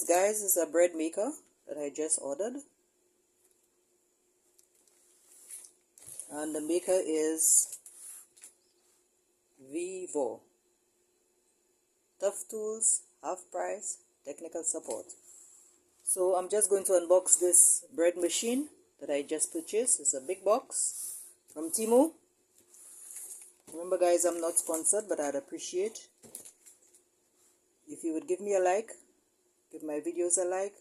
guys is a bread maker that I just ordered, and the maker is MACHINE.VEVOR. Tough tools, half price, technical support. So I'm just going to unbox this bread machine that I just purchased. It's a big box from Temu. Remember guys, I'm not sponsored, but I'd appreciate if you would give me a like, give my videos a like,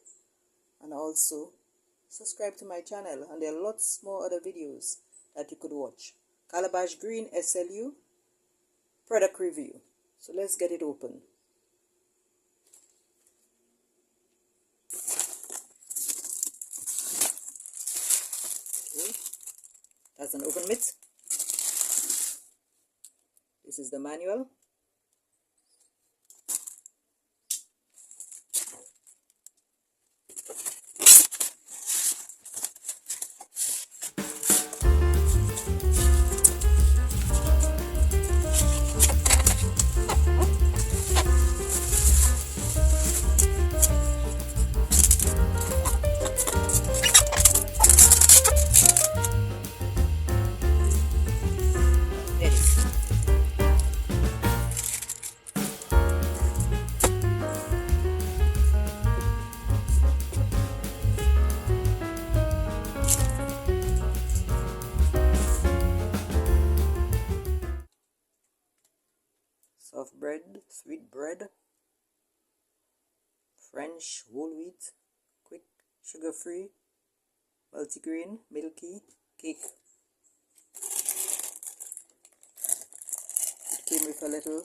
and also subscribe to my channel. And there are lots more other videos that you could watch. Calabash Green SLU product review. So let's get it open. Okay, that's an open mitt. This is the manual. Soft bread, sweet bread, French whole wheat, quick, sugar-free, multigrain, milky, cake. Came with a little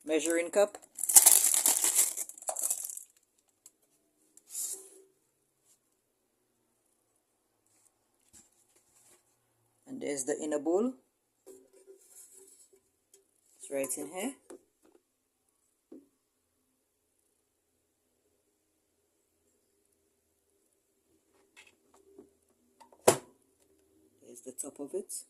measuring cup. And there's the inner bowl. It's right in here. There's the top of it.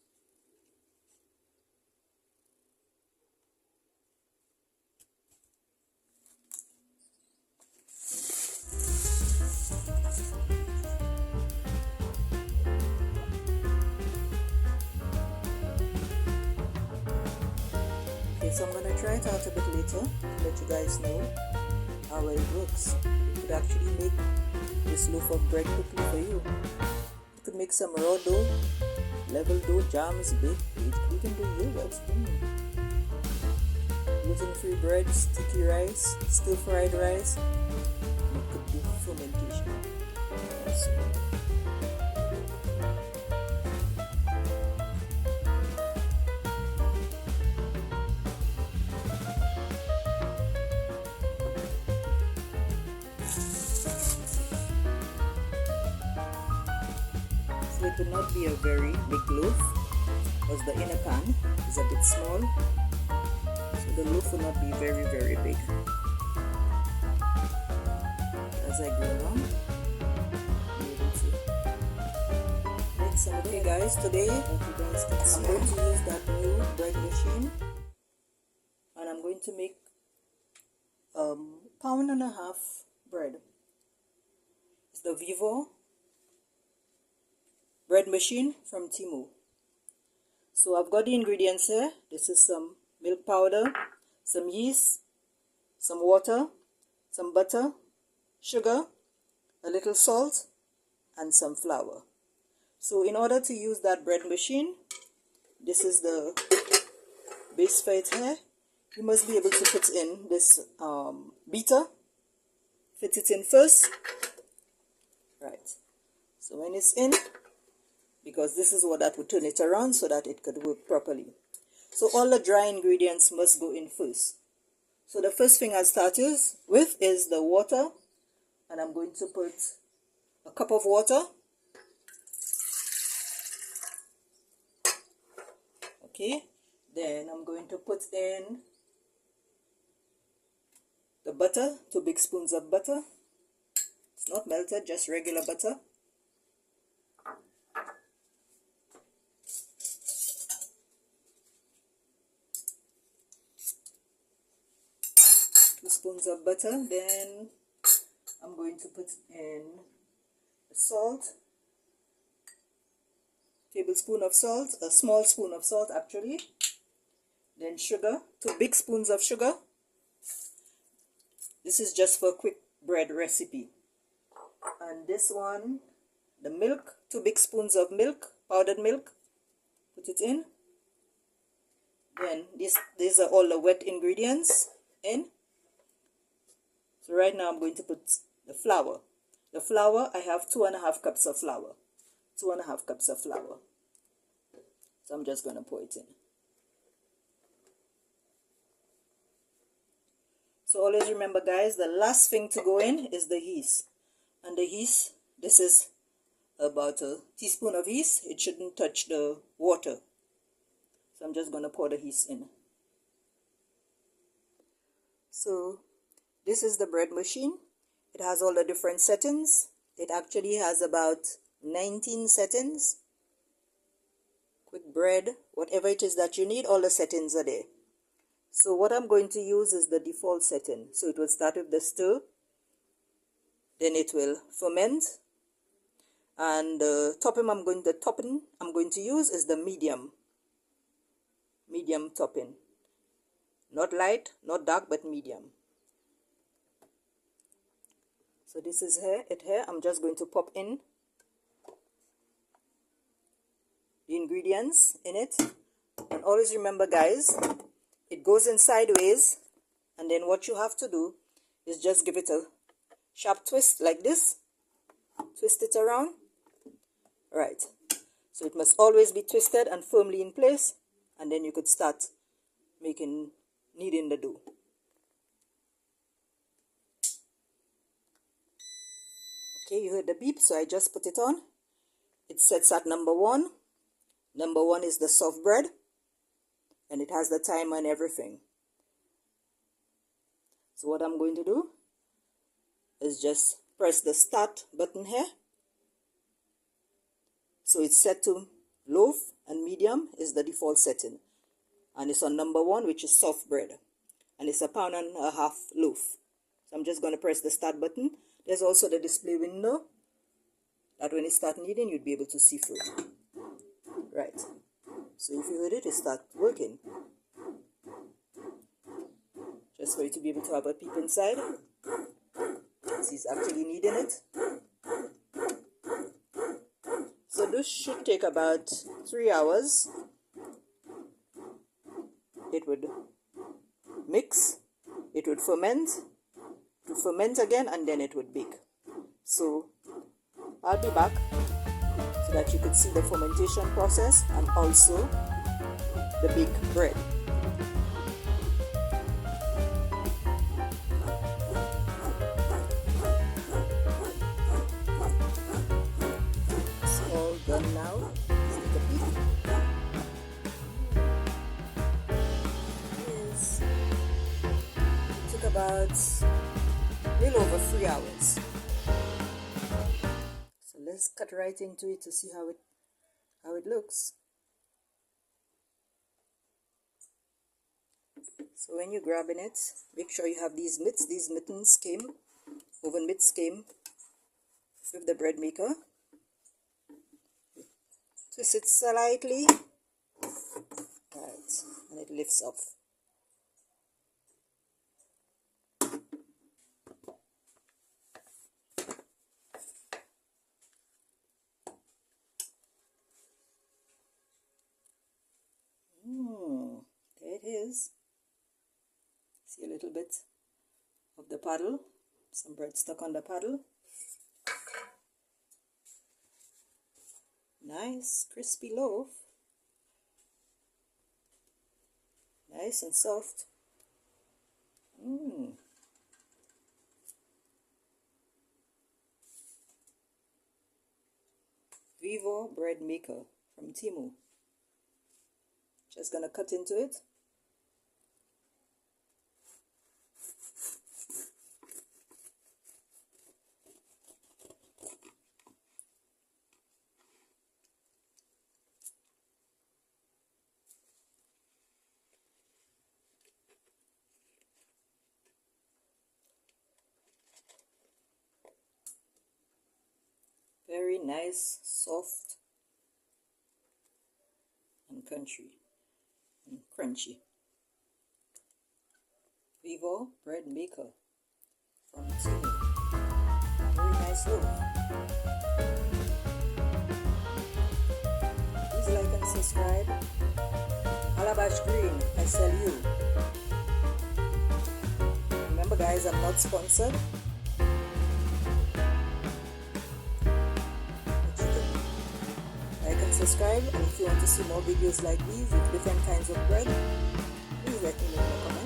Okay, so I'm going to try it out a bit later to let you guys know how well it works. You could actually make this loaf of bread quickly for you. You could make some raw dough, level dough, jams, baked, you could even do yogurt. Gluten-free bread, sticky rice, stir-fried rice. You could do fermentation also. So it would not be a very big loaf because the inner pan is a bit small, so the loaf will not be very big. As I go along, I'll be able to make some. Okay guys, today you guys can see, I'm going to use that new bread machine, and I'm going to make pound and a half bread. It's the MACHINE.VEVOR bread machine from Temu. So I've got the ingredients here. This is some milk powder, some yeast, some water, some butter, sugar, a little salt, and some flour. So in order to use that bread machine, this is the base for it here. You must be able to put in this beater. Fit it in first. Right. So when it's in, because this is what that would turn it around so that it could work properly. So all the dry ingredients must go in first. So the first thing I'll start with is the water, and I'm going to put a cup of water. Okay, then I'm going to put in the butter, 2 big spoons of butter. It's not melted, just regular butter. 2 spoons of butter. Then I'm going to put in salt, tablespoon of salt, a small spoon of salt actually, then sugar, 2 big spoons of sugar. This is just for a quick bread recipe. And this one, the milk, 2 big spoons of milk, powdered milk, put it in. Then these are all the wet ingredients in. So right now I'm going to put the flour. The flour, I have 2.5 cups of flour. 2.5 cups of flour. So I'm just going to pour it in. So always remember, guys, the last thing to go in is the yeast. And the yeast, this is about a teaspoon of yeast. It shouldn't touch the water. So I'm just going to pour the yeast in. So this is the bread machine. It has all the different settings. It actually has about 19 settings. Quick bread, whatever it is that you need, all the settings are there. So what I'm going to use is the default setting. So it will start with the stir, then it will ferment, and the topping I'm going to use is the medium topping. Not light, not dark, but medium. So this is here. I'm just going to pop in the ingredients in it. And always remember, guys, it goes in sideways, and then what you have to do is just give it a sharp twist like this. Twist it around. Right. So it must always be twisted and firmly in place, and then you could start kneading the dough. Okay, you heard the beep, so I just put it on. It sets at number 1. Number 1 is the soft bread, and it has the timer and everything. So what I'm going to do is just press the start button here. So it's set to loaf, and medium is the default setting. And it's on number 1, which is soft bread. And it's a 1.5 pound loaf. So I'm just going to press the start button. There's also the display window that when it starts kneading, you'd be able to see through. Right. So if you heard it, it starts working. Just for you to be able to have a peep inside. He's actually kneading it. So this should take about 3 hours. It would mix, it would ferment, again, and then it would bake. So I'll be back so that you could see the fermentation process and also the baked bread. It's all done now. See the peak. It took about a little over 3 hours. So let's cut right into it to see how it looks. So when you're grabbing it, make sure you have these mitts. These oven mitts came with the bread maker. Twist it slightly, right, and it lifts off. There it is. See a little bit of the paddle, some bread stuck on the paddle. Nice crispy loaf, nice and soft. MACHINE.VEVOR bread maker from Temu. Just gonna cut into it. Very nice, soft, and crunchy. Vevor bread maker from Temu. Very nice loaf. Please like and subscribe. Calabash green, I sell you. Remember guys, I'm not sponsored. Like and subscribe, and if you want to see more videos like these with different kinds of bread, please let me know in the comments.